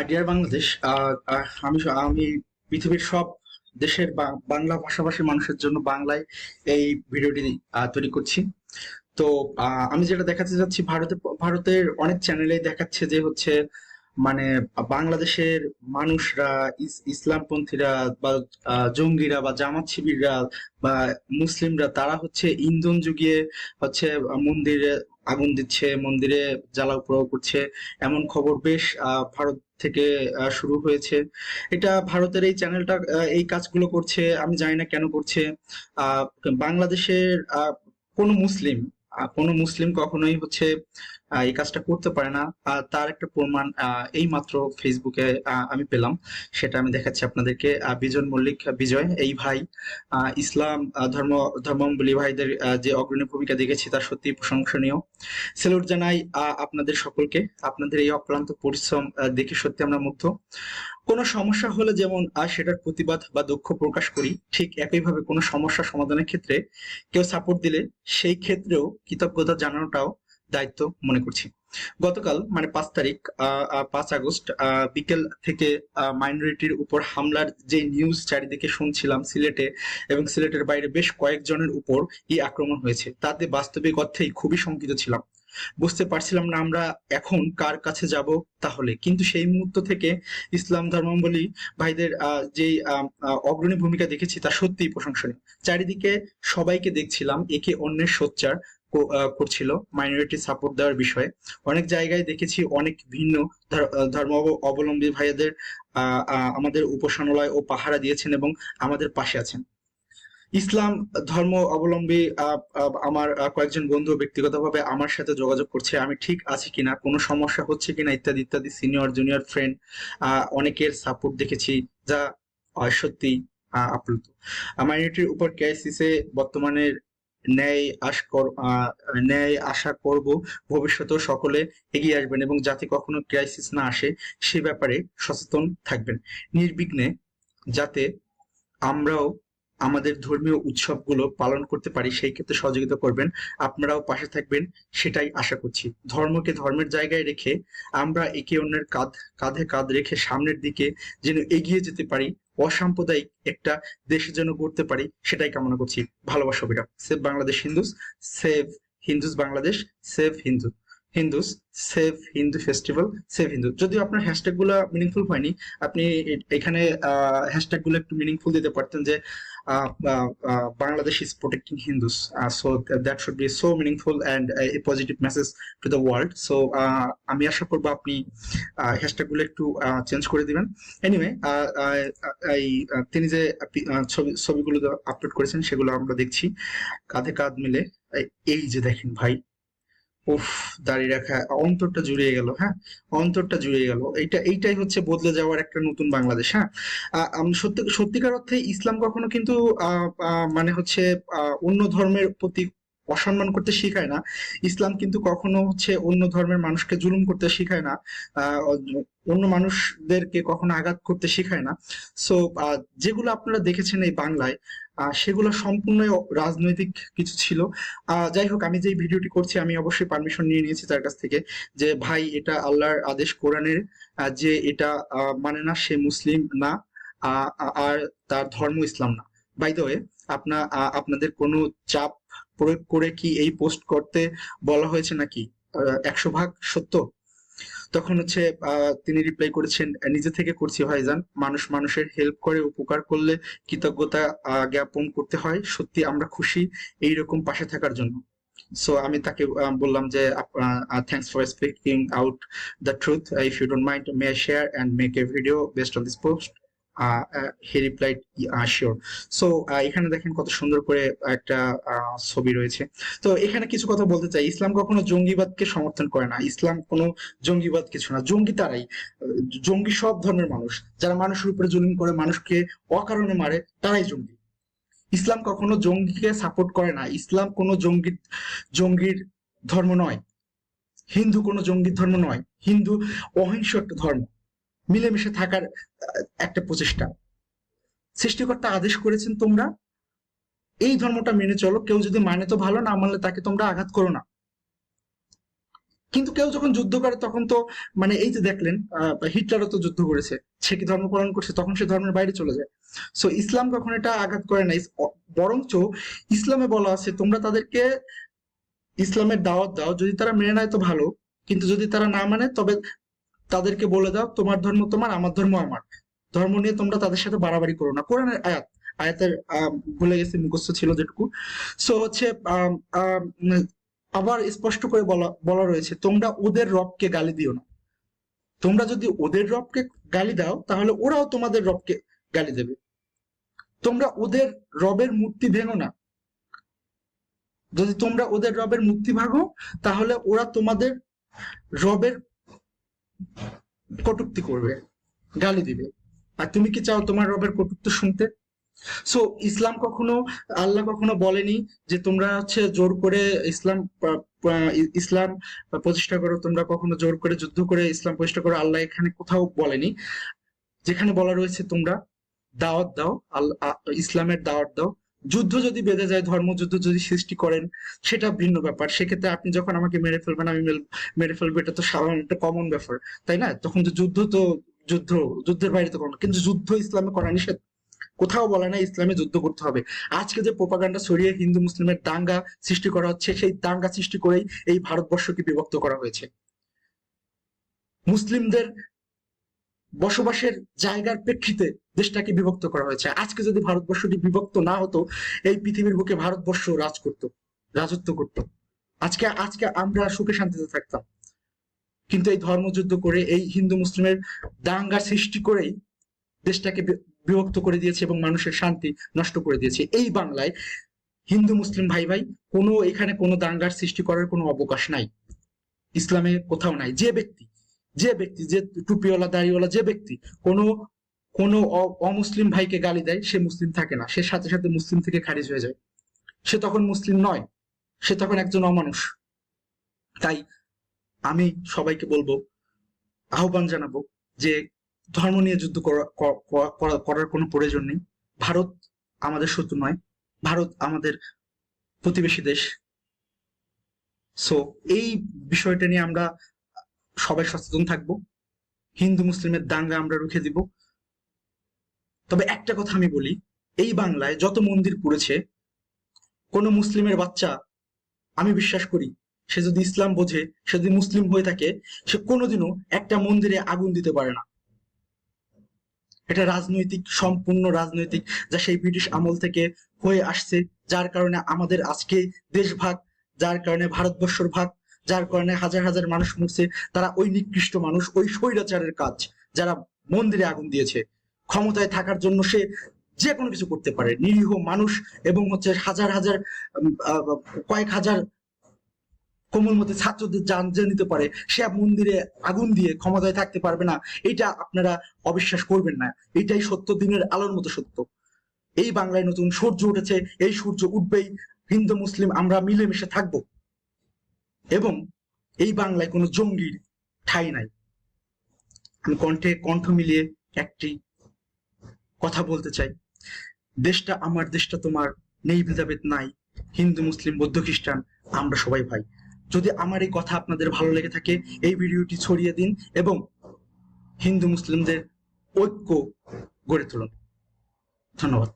Deer Bangladesh, আমি পৃথিবীর সব দেশের বাংলা ভাষাভাষী মানুষের জন্য বাংলায় এই ভিডিওটি তৈরি করছি। তো আমি যেটা দেখাতে যাচ্ছি, ভারতের অনেক চ্যানেলে দেখাচ্ছে যে হচ্ছে মানে বাংলাদেশের মানুষরা, ইসলামপন্থীরা বা জঙ্গিরা বা জামাত শিবিররা বা মুসলিমরা, তারা হচ্ছে ইন্ধন যুগিয়ে হচ্ছে মন্দিরে আগুন দিচ্ছে, মন্দিরে জ্বালাও পোড়াও করছে। এমন খবর বেশ ভারত থেকে শুরু হয়েছে। এটা ভারতের এই চ্যানেলটা এই কাজগুলো করছে, আমি জানি না কেন করছে। আহ বাংলাদেশের কোনো মুসলিম কখনোই হচ্ছে এই কাজটা করতে পারে না। তার একটা প্রমাণ এই মাত্র ফেসবুকে আমি পেলাম, সেটা আমি দেখাচ্ছি আপনাদেরকে। বিজন মল্লিক, বিজয় এই ভাই ইসলাম ধর্মাবলম্বী ভাইদের যে অগ্রণী ভূমিকা দেখেছি তা সত্যি প্রশংসনীয়। স্যালুট জানাই আপনাদের সকলকে। আপনাদের এই অক্লান্ত পরিশ্রম দেখে সত্যি আমরা মুগ্ধ। কোনো সমস্যা হলে যেমন সেটার প্রতিবাদ বা দুঃখ প্রকাশ করি, ঠিক একইভাবে কোনো সমস্যা সমাধানের ক্ষেত্রে কেউ সাপোর্ট দিলে সেই ক্ষেত্রেও কৃতজ্ঞতা জানানোটাও দায়িত্ব মনে করছি। গতকাল মানে 5 তারিখ, 5 আগস্ট বিকেল থেকে মাইনরিটির উপর হামলার যে নিউজ চারিদিকে শুনছিলাম সিলেটে এবং সিলেটের বাইরে বেশ কয়েকজনের উপর এই আক্রমণ হয়েছে, তাতে বাস্তবিক অর্থেই খুবই শঙ্কিত ছিলাম। বুঝতে পারছিলাম না আমরা এখন কার কাছে যাব তাহলে। কিন্তু সেই মুহূর্ত থেকে ইসলাম ধর্মাবলম্বী ভাইদের যেই অগ্রণী ভূমিকা দেখেছি তা সত্যিই প্রশংসনীয়। চারিদিকে সবাইকে দেখছিলাম একে অন্যের সোচ্চার করছিল মাইনরিটি সাপোর্ট দেওয়ার বিষয়ে। অনেক জায়গায় দেখেছি অনেক ভিন্ন ধর্ম অবলম্বী ভাইদের আমাদের উপাসনালয় ও পাহারা দিয়েছেন এবং আমাদের পাশে আছেন। ইসলাম ধর্ম অবলম্বী আমার কয়েকজন বন্ধু ব্যক্তিগতভাবে আমার সাথে যোগাযোগ করছে, আমি ঠিক আছি কিনা, কোনো সমস্যা হচ্ছে কিনা, ইত্যাদি ইত্যাদি। সিনিয়র জুনিয়র ফ্রেন্ড অনেকের সাপোর্ট দেখেছি, যা সত্যি আপ্লুত। মাইনরিটির উপর ক্রাইসিসে বর্তমানে ন্যায় ন্যায় আশা করব ভবিষ্যতেও সকলে এগিয়ে আসবেন এবং যাতে কখনো ক্রাইসিস না আসে সে ব্যাপারে সচেতন থাকবেন নির্বিঘ্নে, যাতে আমরাও আমাদের ধর্মীয় উৎসবগুলো পালন করতে পারি সেই ক্ষেত্রে সহযোগিতা করবেন। আপনারাও পাশে থাকবেন সেটাই আশা করছি। ধর্মকে ধর্মের জায়গায় রেখে আমরা একে অন্যের কাঁধে কাঁধ রেখে সামনের দিকে যেন এগিয়ে যেতে পারি, অসাম্প্রদায়িক একটা দেশে যেন গড়তে পারি, সেটাই কামনা করছি। ভালোবাসা বিরাট। Save Bangladesh Hindus, save Hindus Bangladesh, save Hindus, save Hindu festival, save Hindu. যদিও আপনার হ্যাশট্যাগ গুলা মিনিংফুল হয়নি, আপনি এখানে হ্যাশট্যাগ গুলো একটু মিনিংফুল দিতে পারতেন যে Bangladesh is protecting Hindus, so that should be so meaningful and a positive message to the world. So আমি আশা করবো আপনি হ্যাশট্যাগ গুলো একটু চেঞ্জ করে দিবেন। এনিওয়ে, এই তিনি যে ছবিগুলো আপলোড করেছেন সেগুলো আমরা দেখছি কাঁধে কাঁধ মিলে। এই যে দেখেন ভাই, উফ, দাঁড়িয়ে রাখা অন্তরটা জুড়িয়ে গেল। হ্যাঁ, অন্তরটা জুড়িয়ে গেল। এইটাই হচ্ছে বদলে যাওয়ার একটা নতুন বাংলাদেশ। হ্যাঁ, সত্যিকার অর্থে ইসলাম কখনো কিন্তু মানে হচ্ছে অন্য ধর্মের প্রতি অসম্মান করতে শেখায় না। ইসলাম কিন্তু কখনো হচ্ছে অন্য ধর্মের মানুষকে জুলুম করতে শেখায় না, আহ, অন্য মানুষদেরকে কখনো আঘাত করতে শেখায় না। সো যেগুলো আপনারা দেখেছেন এই বাংলায়, সেগুলো সম্পূর্ণ রাজনৈতিক কিছু ছিল। যাই হোক, আমি যে ভিডিওটি করছি আমি অবশ্যই পারমিশন নিয়ে নিয়েছি তার কাছ থেকে, যে ভাই এটা আল্লাহর আদেশ কোরআনের, যে এটা মানে না সে মুসলিম না, আর তার ধর্ম ইসলাম না। বাই দ্য ওয়ে, আপনাদের কোনো চাপ প্রয়োগ করে কি এই পোস্ট করতে বলা হয়েছে নাকি 100 ভাগ সত্য? তখন হচ্ছে তিনি রিপ্লাই করেছেন, নিজে থেকে করছি ভাইজান, মানুষ মানুষের হেল্প করে, উপকার করলে কৃতজ্ঞতা জ্ঞাপন করতে হয়। সত্যি আমরা খুশি এইরকম পাশে থাকার জন্য। সো আমি তাকে বললাম যে thanks for speaking out the truth, if you don't mind may I share and make a video based on this post. He replied sure. So এখানে দেখেন কত সুন্দর করে একটা ছবি রয়েছে। তো এখানে কিছু কথা বলতে চাই, ইসলাম কখনো জঙ্গিবাদকে সমর্থন করে না। ইসলাম কোনো জঙ্গিবাদ কিছু না, জঙ্গি তারাই। জঙ্গি সব ধর্মের মানুষ, যারা মানুষের উপরে জুলুম করে, মানুষকে অকারণে মারে, তারাই জঙ্গি। ইসলাম কখনো জঙ্গিকে সাপোর্ট করে না। ইসলাম কোনো জঙ্গির ধর্ম নয়। হিন্দু কোনো জঙ্গির ধর্ম নয়। হিন্দু অহিংস একটা ধর্ম, মিলেমিশে থাকার একটা প্রচেষ্টা। সৃষ্টিকর্তা আদেশ করেছেন তোমরা এই ধর্মটা মেনে চলো, কেউ যদি মানে তো ভালো, না মানলে তাকে তোমরা আঘাত করো না। কিন্তু কেউ যখন যুদ্ধ করে তখন তো মানে এই যে দেখলেন হিটলারও তো যুদ্ধ করেছে, সে কি ধর্ম পালন করছে? তখন সে ধর্মের বাইরে চলে যায়। সো ইসলাম কখন এটা আঘাত করে না, বরঞ্চ ইসলামে বলা আছে তোমরা তাদেরকে ইসলামের দাওয়াত দাও, যদি তারা মেনে নেয় তো ভালো, কিন্তু যদি তারা না মানে তবে তাদেরকে বলে দাও তোমার ধর্ম তোমার, আমার ধর্ম আমার, ধর্ম নিয়ে তোমরা তাদের সাথে বাড়াবাড়ি করো না। কোরআনের আয়াত, আয়াতের ভুলে গেছি, মুখস্থ ছিল যেটুকু। সো হচ্ছে আম, আম, আবার স্পষ্ট করে বলা বলা রয়েছে তোমরা ওদের রবকে গালি দিও না। তোমরা যদি ওদের রবকে গালি দাও তাহলে ওরাও তোমাদের রবকে গালি দেবে। তোমরা ওদের রবের মূর্তি ভেঙো না। যদি তোমরা ওদের রবের মূর্তি ভাঙো তাহলে ওরা তোমাদের রবের কটূক্তি করবে, গালি দিবে। আর তুমি কি চাও তোমার রবের কটূক্তি শুনতে? সো ইসলাম কখনো, আল্লাহ কখনো বলেনি যে তোমরা হচ্ছে জোর করে ইসলাম ইসলাম প্রতিষ্ঠা করো, তোমরা কখনো জোর করে যুদ্ধ করে ইসলাম প্রতিষ্ঠা করো, আল্লাহ এখানে কোথাও বলেনি। যেখানে বলা রয়েছে তোমরা দাওয়াত দাও, ইসলামের দাওয়াত দাও। যুদ্ধ যদি বেঁধে যায়, ধর্মযুদ্ধ যদি সৃষ্টি করেন, সেটা ভিন্ন ব্যাপার। সেক্ষেত্রে আপনি যখন আমাকে মেরে ফেলবেন, আমি মেরে ফেলবো, এটা তো সাধারণ একটা কমন ব্যাপার, তাই না? তখন তো যুদ্ধ তো যুদ্ধ, যুদ্ধের বাইরে তো কোনো, কিন্তু যুদ্ধ ইসলামে করা নিষেধ। কোথাও বলে না ইসলামে যুদ্ধ করতে হবে। আজকে যে প্রোপাগান্ডা ছড়িয়ে হিন্দু মুসলিমের দাঙ্গা সৃষ্টি করা হচ্ছে, সেই দাঙ্গা সৃষ্টি করেই এই ভারতবর্ষকে বিভক্ত করা হয়েছে। মুসলিমদের বসবাসের জায়গার প্রেক্ষিতে দেশটাকে বিভক্ত করা হয়েছে। আজকে যদি ভারতবর্ষটি বিভক্ত না হতো, এই পৃথিবীর বুকে ভারতবর্ষ রাজ করত, রাজত্ব করত। আজকে আজকে আমরা সুখে শান্তিতে থাকতাম। কিন্তু এই ধর্মযুদ্ধ করে, এই হিন্দু মুসলিমের দাঙ্গা সৃষ্টি করেই দেশটাকে বিভক্ত করে দিয়েছে এবং মানুষের শান্তি নষ্ট করে দিয়েছে। এই বাংলায় হিন্দু মুসলিম ভাই ভাই কোনো, এখানে কোনো দাঙ্গার সৃষ্টি করার কোনো অবকাশ নাই, ইসলামে কোথাও নাই। যে ব্যক্তি, যে ব্যক্তি, যে টুপিওয়ালা দাড়িওয়ালা যে ব্যক্তি কোনো কোনো অমুসলিম ভাইকে গালি দেয়, সে মুসলিম থাকে না, সে সাথে সাথে মুসলিম থেকে খারিজ হয়ে যায়। সে তখন মুসলিম নয়, সে তখন একজন অমানুষ। তাই আমি সবাইকে বলবো, আহ্বান জানাবো যে ধর্ম নিয়ে যুদ্ধ করার কোনো প্রয়োজন নেই। ভারত আমাদের শত্রু নয়, ভারত আমাদের প্রতিবেশী দেশ। সো এই বিষয়টা নিয়ে আমরা সবাই সচেতন থাকবো, হিন্দু মুসলিমের দাঙ্গা আমরা রুখে দিব। তবে একটা কথা আমি বলি, এই বাংলায় যত মন্দির পুড়েছে, কোনো মুসলিমের বাচ্চা, আমি বিশ্বাস করি সে যদি ইসলাম বোঝে, সে যদি মুসলিম হয়ে থাকে, সে কোনোদিনও একটা মন্দিরে আগুন দিতে পারে না। এটা রাজনৈতিক, সম্পূর্ণ রাজনৈতিক, যা সেই ব্রিটিশ আমল থেকে হয়ে আসছে, যার কারণে আমাদের আজকে দেশ ভাগ, যার কারণে ভারতবর্ষের ভাগ, যার কারণে হাজার হাজার মানুষ মরছে। তারা ওই নিকৃষ্ট মানুষ, ওই স্বৈরাচারের কাজ, যারা মন্দিরে আগুন দিয়েছে। ক্ষমতায় থাকার জন্য সে যে কোনো কিছু করতে পারে, নিরীহ মানুষ এবং হচ্ছে হাজার হাজার কয়েক হাজার কোমলমতি ছাত্রদের জান যে নিতে পারে, সে মন্দিরে আগুন দিয়ে ক্ষমতায় থাকতে পারবে না। এটা আপনারা অবিশ্বাস করবেন না, এটাই সত্য, দিনের আলোর মতো সত্য। এই বাংলায় নতুন সূর্য উঠেছে, এই সূর্য উঠবেই। হিন্দু মুসলিম আমরা মিলেমিশে থাকবো এবং এই বাংলায় কোনো জঙ্গির ঠাঁই নাই। আমি কণ্ঠে কণ্ঠ মিলিয়ে একটি কথা বলতে চাই, দেশটা আমার, দেশটা তোমার, নেই ভেদাভেদ নাই, হিন্দু মুসলিম বৌদ্ধ খ্রিস্টান আমরা সবাই ভাই। যদি আমার এই কথা আপনাদের ভালো লেগে থাকে, এই ভিডিওটি ছড়িয়ে দিন এবং হিন্দু মুসলিমদের ঐক্য গড়ে তুলুন। ধন্যবাদ।